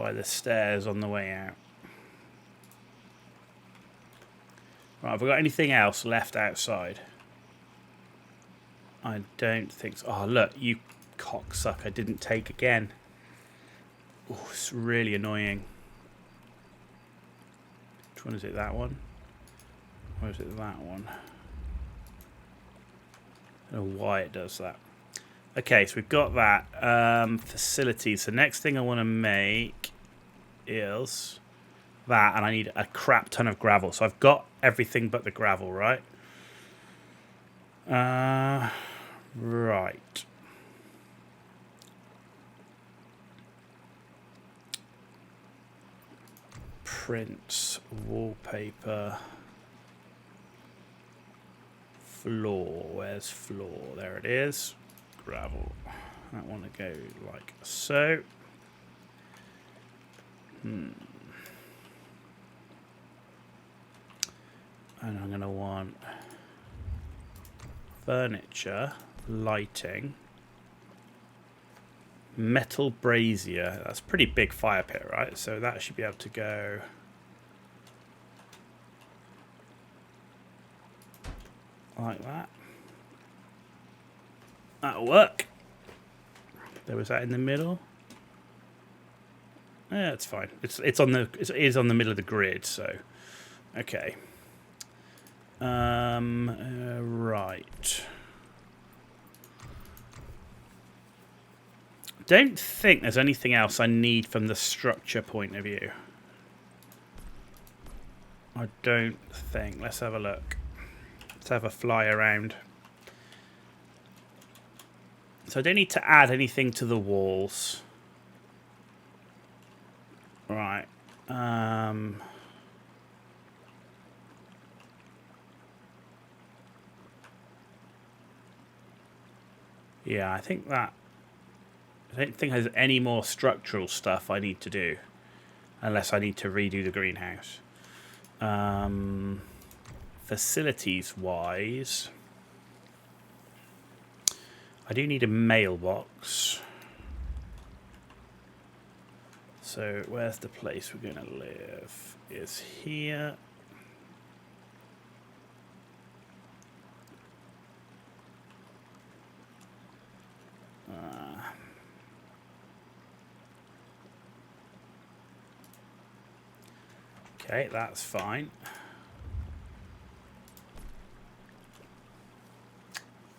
by the stairs on the way out. Right, have we got anything else left outside? I don't think so. Oh, look, you cocksucker didn't take again. Oh, it's really annoying. Which one is it? That one? Or is it that one? I don't know why it does that. Okay, so we've got that. Facilities. The next thing I want to make is that, and I need a crap ton of gravel. So I've got everything but the gravel, right? Right. Prints, wallpaper, floor. Where's floor? There it is. Gravel. I want to go like so. And I'm going to want furniture, lighting, metal brazier. That's a pretty big fire pit, right? So that should be able to go like that. That'll work. There was that in the middle. Yeah, it's fine. It is on the middle of the grid, so okay. Right. Don't think there's anything else I need from the structure point of view. I don't think. Let's have a look. Let's have a fly around. So I don't need to add anything to the walls. Right. Yeah, I think that... I don't think there's any more structural stuff I need to do. Unless I need to redo the greenhouse. Facilities-wise... I do need a mailbox. So, where's the place we're going to live? Is here. Okay, that's fine.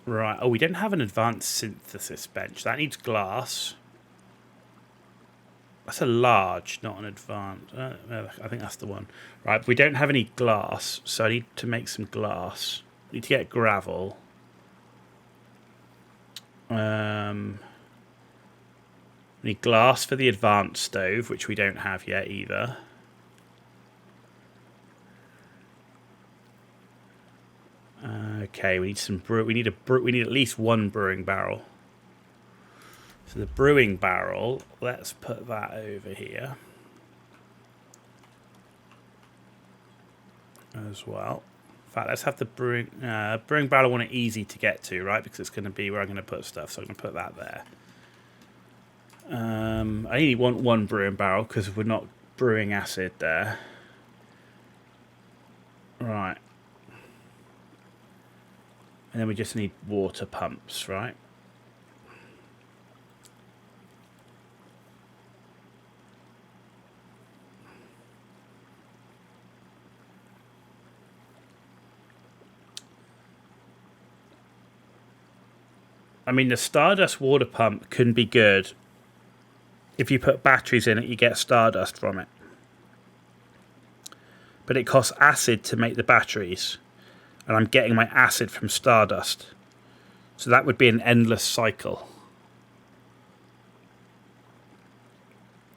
Right. Oh, we don't have an advanced synthesis bench. That needs glass. That's a large, not an advanced. I think that's the one. Right, we don't have any glass, so I need to make some glass. I need to get gravel. We need glass for the advanced stove, which we don't have yet either. Okay, we need some we need at least one brewing barrel. So the brewing barrel, let's put that over here as well. In fact, let's have the brewing barrel. I want it easy to get to, right? Because it's going to be where I'm going to put stuff. So I'm going to put that there. I only want one brewing barrel because we're not brewing acid there. Right. And then we just need water pumps, right? I mean, the Stardust water pump can be good. If you put batteries in it, you get Stardust from it. But it costs acid to make the batteries. And I'm getting my acid from Stardust. So that would be an endless cycle.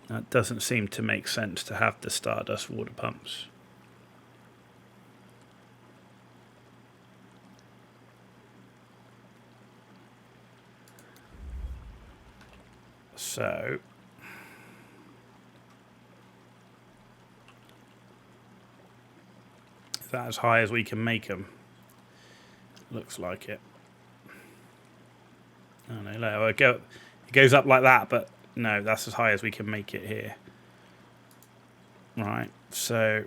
That doesn't seem to make sense to have the Stardust water pumps. So... is that as high as we can make them? Looks like it. Oh no, it goes up like that, but no, that's as high as we can make it here. Right, so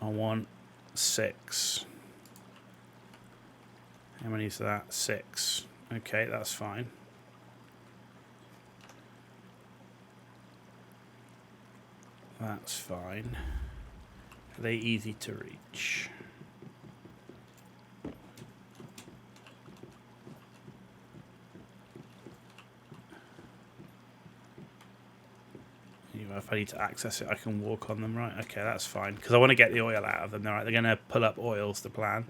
I want 6. How many is that? 6. Okay, that's fine. That's fine. Are they easy to reach? If I need to access it, I can walk on them, right? Okay, that's fine. Because I want to get the oil out of them. They're going to pull up oil's the plan.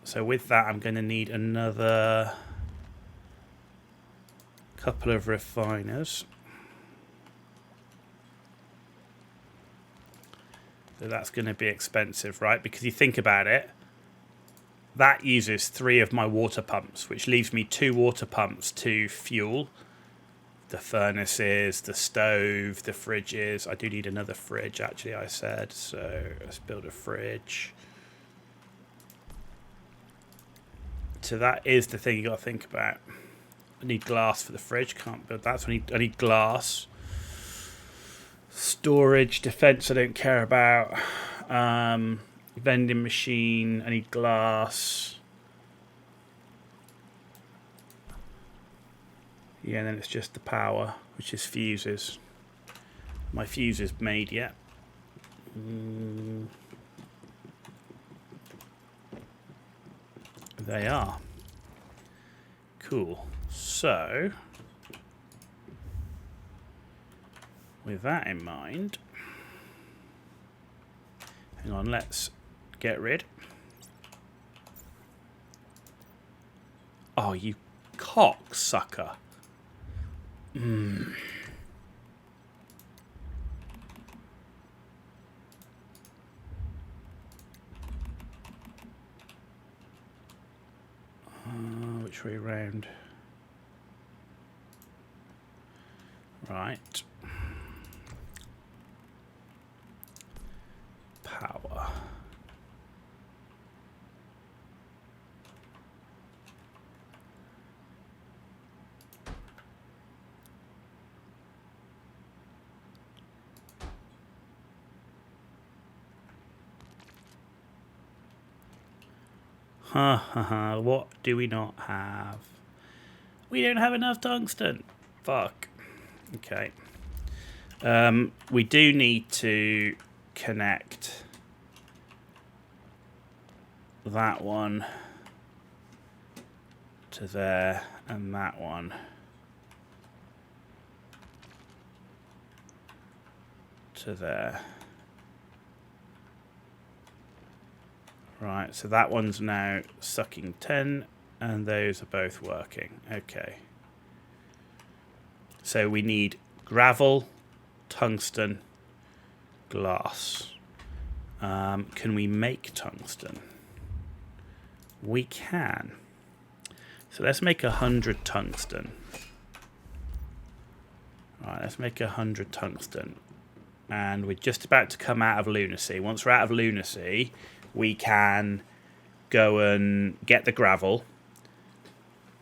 So with that, I'm going to need another couple of refiners. So that's going to be expensive, right? Because you think about it, that uses 3 of my water pumps, which leaves me 2 water pumps to fuel the furnaces, the stove, the fridges. I do need another fridge, actually, I said. So let's build a fridge. So that is the thing you got to think about. I need glass for the fridge. Can't build that. So I need glass. Storage, defense, I don't care about. Vending machine, I need glass. Yeah, and then it's just the power, which is fuses. My fuse is made yet. They are. Cool. So, with that in mind, hang on, let's get rid. Oh, you cocksucker. Which way round? Right. Power. Ha ha ha, what do we not have? We don't have enough tungsten. Fuck. Okay. We do need to connect that one to there and that one to there. Right, so that one's now sucking 10 and those are both working. Okay. So we need gravel, tungsten, glass. Can we make tungsten? We can. So let's make 100 tungsten. Right, let's make 100 tungsten. And we're just about to come out of lunacy. Once we're out of lunacy, we can go and get the gravel.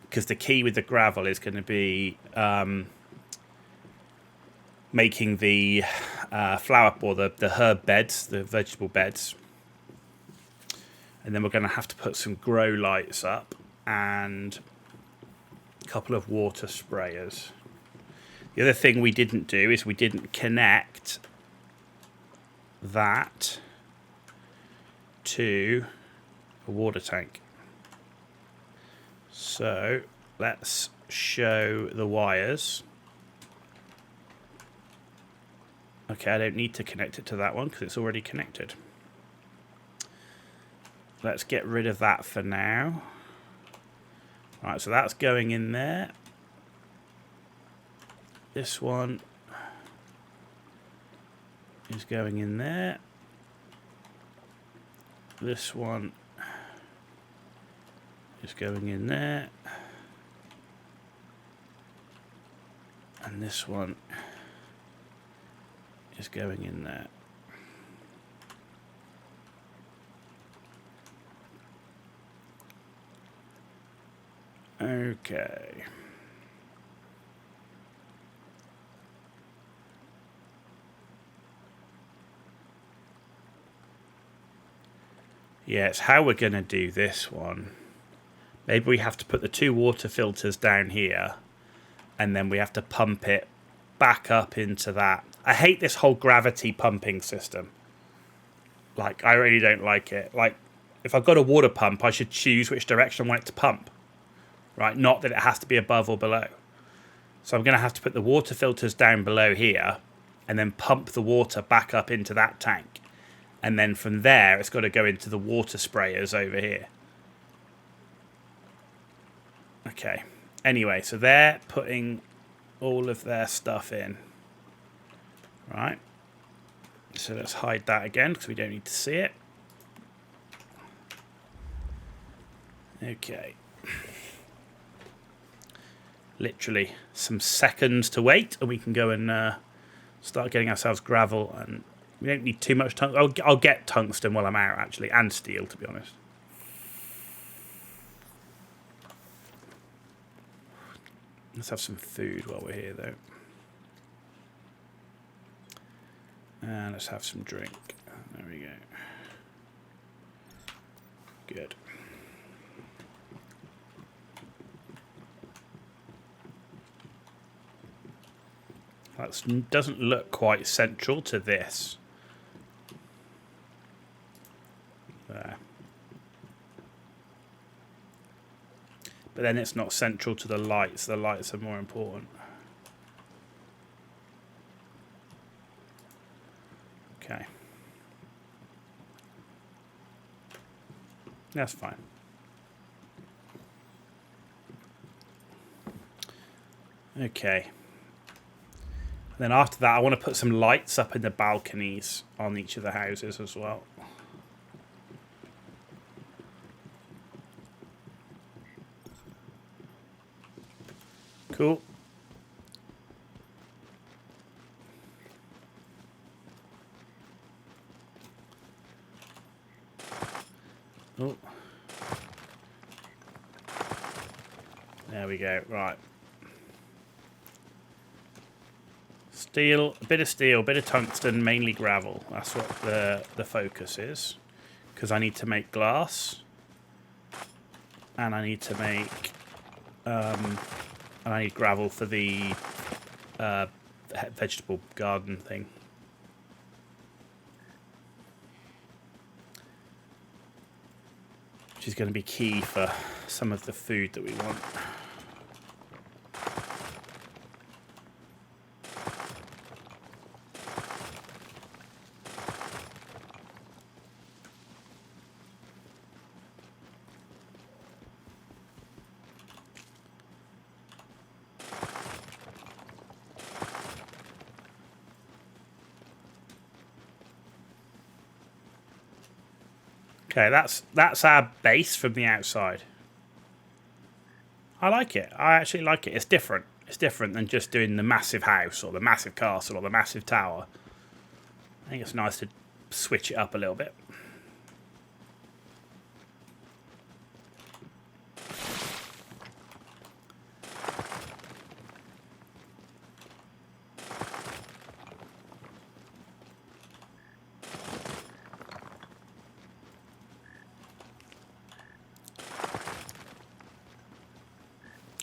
Because the key with the gravel is going to be making the flower or the herb beds, the vegetable beds. And then we're going to have to put some grow lights up and a couple of water sprayers. The other thing we didn't do is we didn't connect that to a water tank. So let's show the wires. Okay, I don't need to connect it to that one because it's already connected. Let's get rid of that for now. Right, so that's going in there. This one is going in there. This one is going in there. And this one is going in there. Okay. Yeah, it's how we're going to do this one. Maybe we have to put the 2 water filters down here, and then we have to pump it back up into that. I hate this whole gravity pumping system. Like, I really don't like it. Like, if I've got a water pump, I should choose which direction I want it to pump. Right? Not that it has to be above or below. So I'm going to have to put the water filters down below here, and then pump the water back up into that tank. And then from there, it's got to go into the water sprayers over here. Okay. Anyway, so they're putting all of their stuff in. Right. So let's hide that again because we don't need to see it. Okay. Literally some seconds to wait, and we can go and start getting ourselves gravel. And we don't need too much tungsten. I'll get tungsten while I'm out, actually, and steel, to be honest. Let's have some food while we're here, though. And let's have some drink. There we go. Good. That doesn't look quite central to this. There. But then it's not central to the lights. The lights are more important. Okay. That's fine. Okay. Then after that, I want to put some lights up in the balconies on each of the houses as well. Cool. Oh. There we go. Right. Steel, a bit of steel, a bit of tungsten, mainly gravel. That's what the focus is. Because I need to make glass. And I need to make... and I need gravel for the vegetable garden thing. Which is going to be key for some of the food that we want. Okay, that's our base from the outside. I like it. I actually like it. It's different. It's different than just doing the massive house or the massive castle or the massive tower. I think it's nice to switch it up a little bit.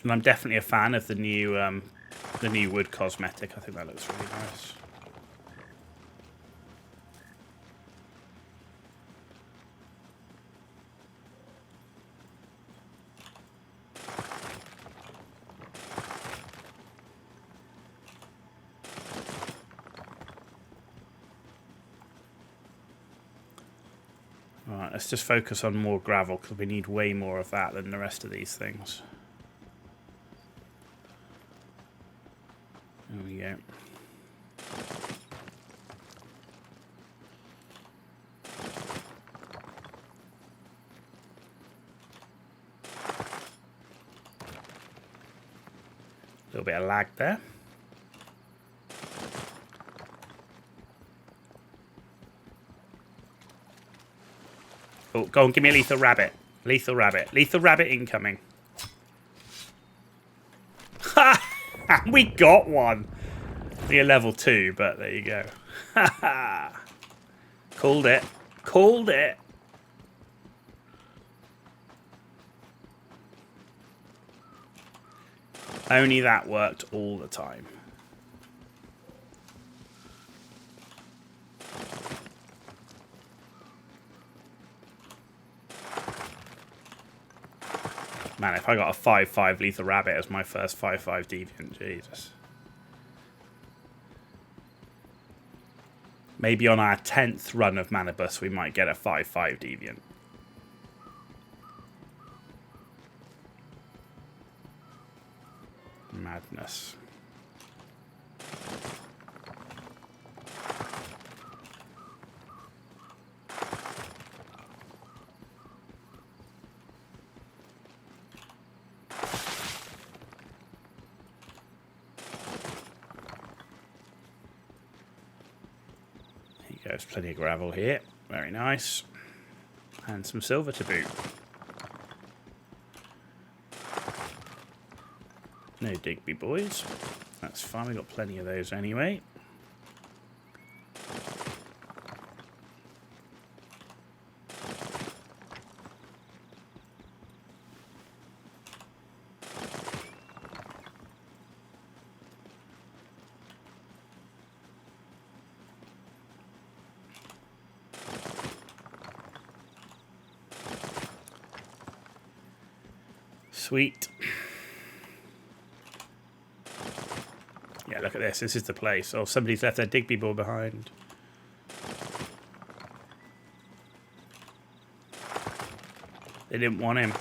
And I'm definitely a fan of the new wood cosmetic. I think that looks really nice. Alright, let's just focus on more gravel because we need way more of that than the rest of these things. There we go. A little bit of lag there. Oh, go on, give me a lethal rabbit. Lethal rabbit. Lethal rabbit incoming. We got one. We're level 2, but there you go. Called it. Called it. Only that worked all the time. Man, if I got a 5/5 lethal rabbit as my first 5/5 deviant, Jesus. Maybe on our 10th run of Manibus, we might get a 5/5 deviant. Madness. There's plenty of gravel here. Very nice. And some silver to boot. No Digby boys. That's fine. We've got plenty of those anyway. Sweet. Yeah, look at this. This is the place. Oh, somebody's left their Digby ball behind. They didn't want him. Do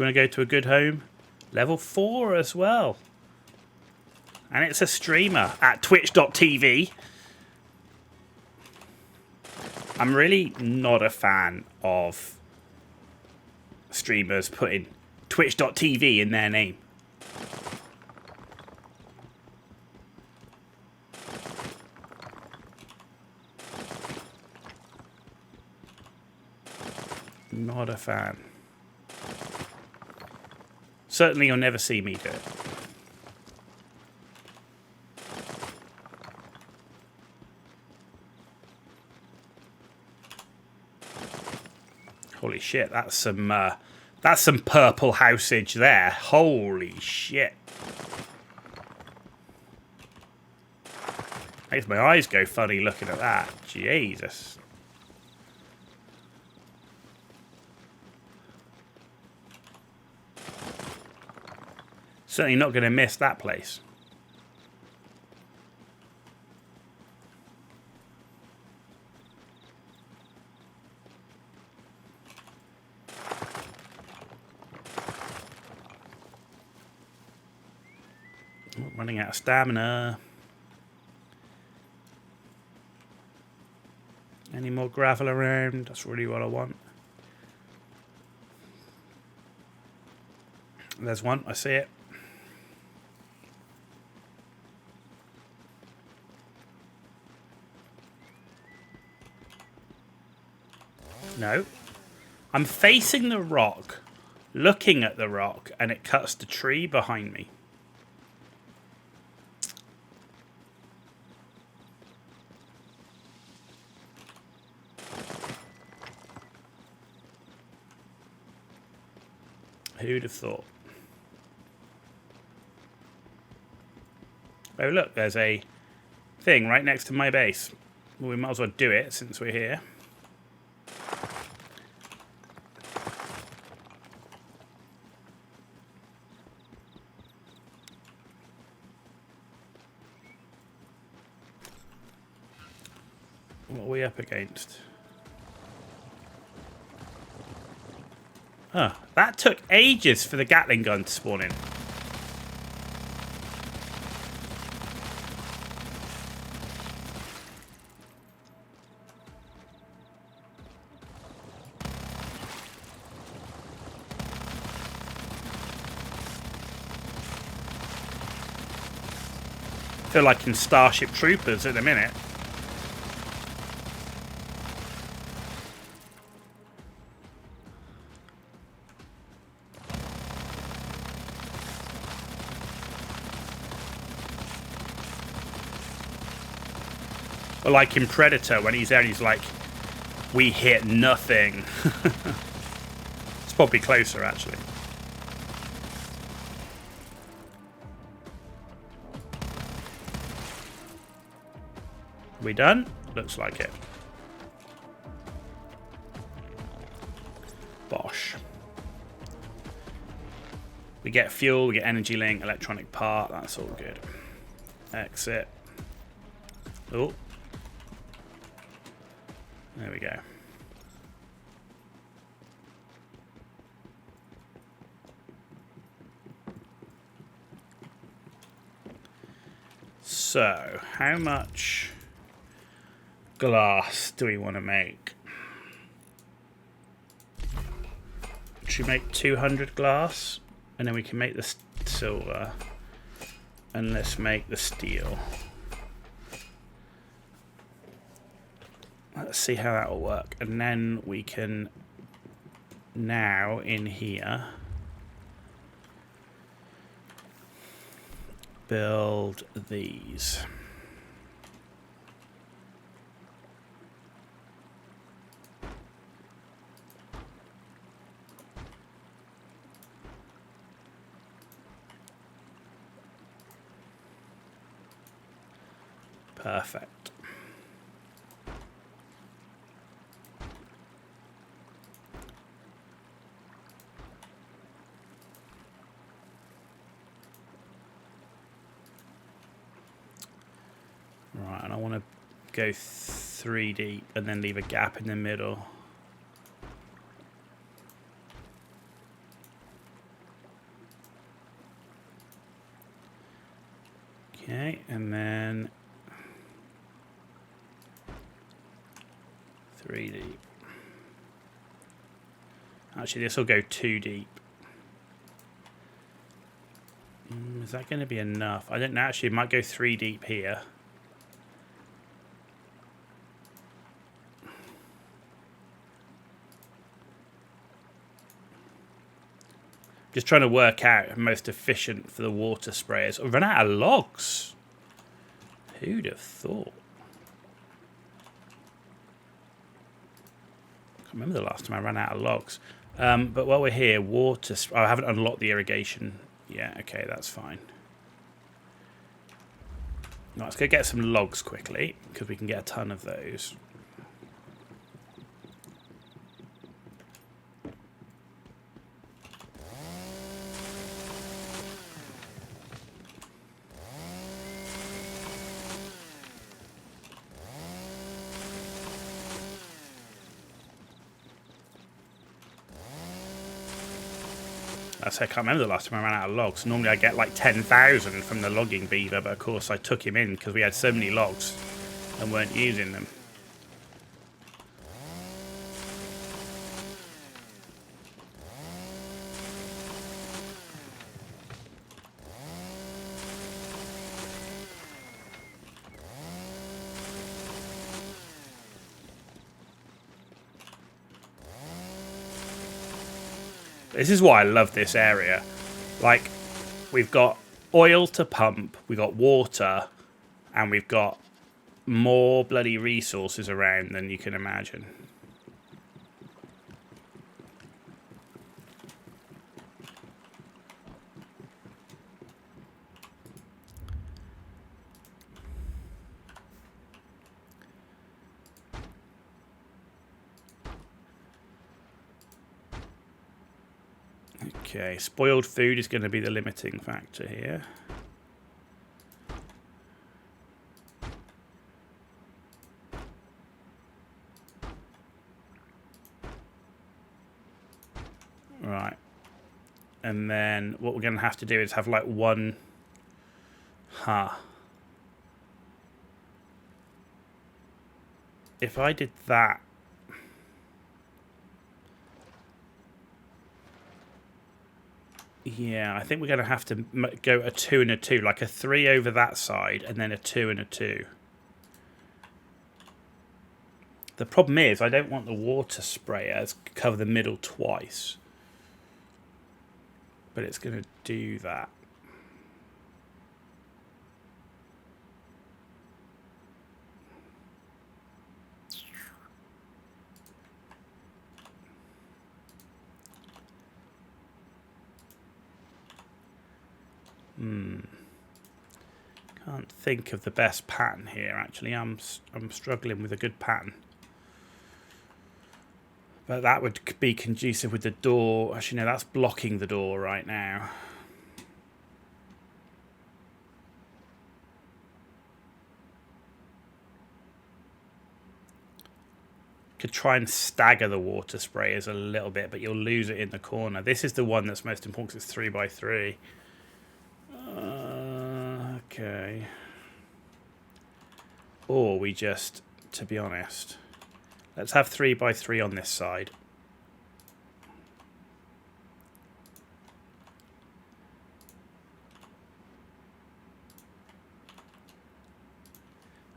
you want to go to a good home? Level 4 as well. And it's a streamer at twitch.tv. I'm really not a fan of streamers putting twitch.tv in their name. Not a fan. Certainly you'll never see me do it. Holy shit, that's some purple houseage there. Holy shit. Makes my eyes go funny looking at that. Jesus. Certainly not going to miss that place. Running out of stamina. Any more gravel around? That's really what I want. There's one. I see it. No. I'm facing the rock, looking at the rock, and it cuts the tree behind me. Who'd have thought? Oh, look, there's a thing right next to my base. Well, we might as well do it since we're here. What are we up against? Oh, that took ages for the Gatling gun to spawn in. I feel like in Starship Troopers in a minute. But like in Predator, when he's there and he's like, we hit nothing. It's probably closer, actually. Are we done? Looks like it. Bosh. We get fuel, we get energy link, electronic part. That's all good. Exit. Oh. There we go. So, how much glass do we want to make? Should we make 200 glass? And then we can make the silver. And let's make the steel. Let's see how that will work. And then we can now in here build these. Perfect. Right, and I want to go 3 deep and then leave a gap in the middle. Okay, and then 3 deep. Actually, this will go 2 deep. Is that going to be enough? I don't know. Actually, it might go 3 deep here. Just trying to work out most efficient for the water sprayers. I've run out of logs. Who'd have thought? I can't remember the last time I ran out of logs. But while we're here, water... I haven't unlocked the irrigation. Yeah, okay, that's fine. Right, let's go get some logs quickly, because we can get a ton of those. I can't remember the last time I ran out of logs. Normally I get like 10,000 from the logging beaver, but of course I took him in because we had so many logs and weren't using them. This is why I love this area. Like, we've got oil to pump, we've got water, and we've got more bloody resources around than you can imagine. Okay, spoiled food is going to be the limiting factor here. Right. And then what we're going to have to do is have like one... If I did that... Yeah, I think we're going to have to go a 2 and a 2, like a 3 over that side, and then a 2 and a 2. The problem is, I don't want the water sprayer to cover the middle twice. But it's going to do that. Can't think of the best pattern here, actually. I'm struggling with a good pattern. But that would be conducive with the door. Actually, no, that's blocking the door right now. Could try and stagger the water sprayers a little bit, but you'll lose it in the corner. This is the one that's most important because it's 3 by 3. Okay. Or we just, to be honest, let's have 3 by 3 on this side.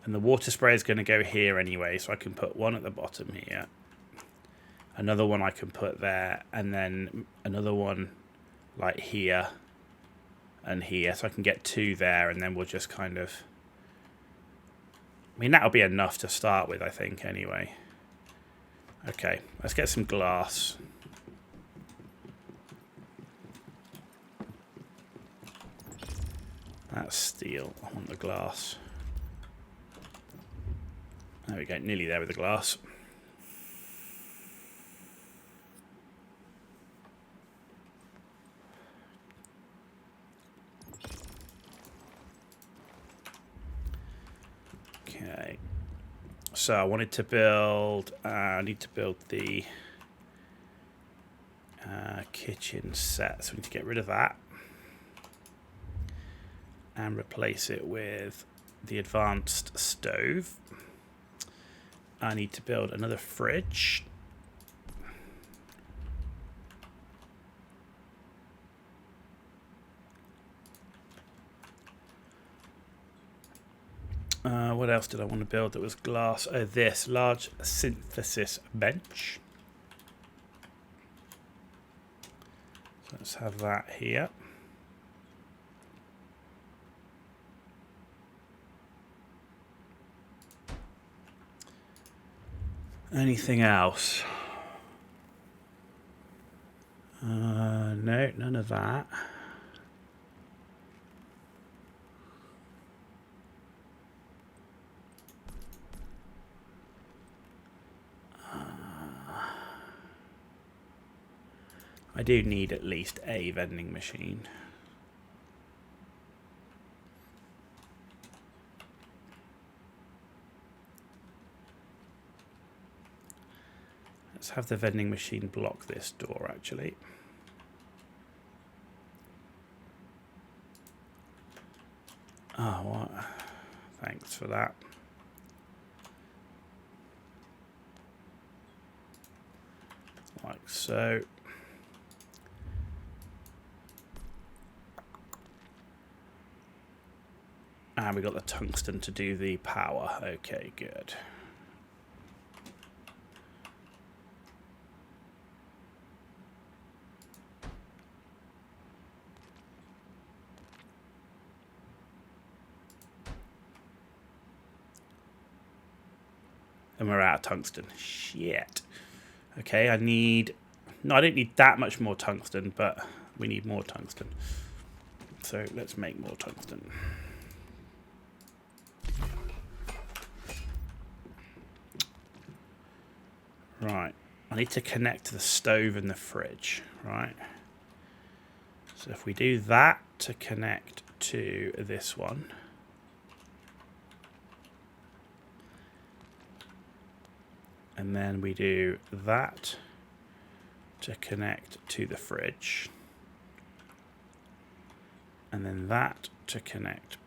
And the water spray is going to go here anyway, so I can put one at the bottom here. Another one I can put there, and then another one like here and here. So I can get 2 there, and then we'll just kind of... I mean, that'll be enough to start with, I think, anyway. Okay, let's get some glass. That's steel. I want the glass. There we go, nearly there with the glass. Okay. So I wanted to build, I need to build the kitchen set. So we need to get rid of that. And replace it with the advanced stove. I need to build another fridge. What else did I want to build that was glass? Oh, this large synthesis bench. So let's have that here. Anything else? No, none of that. I do need at least a vending machine. Let's have the vending machine block this door, actually. Oh, what? Thanks for that. Like so. And we got the tungsten to do the power. Okay, good. And we're out of tungsten. Shit. Okay, I need... No, I don't need that much more tungsten, but we need more tungsten. So let's make more tungsten. Right. I need to connect to the stove and the fridge, right? So if we do that to connect to this one... And then we do that to connect to the fridge. And then that to connect.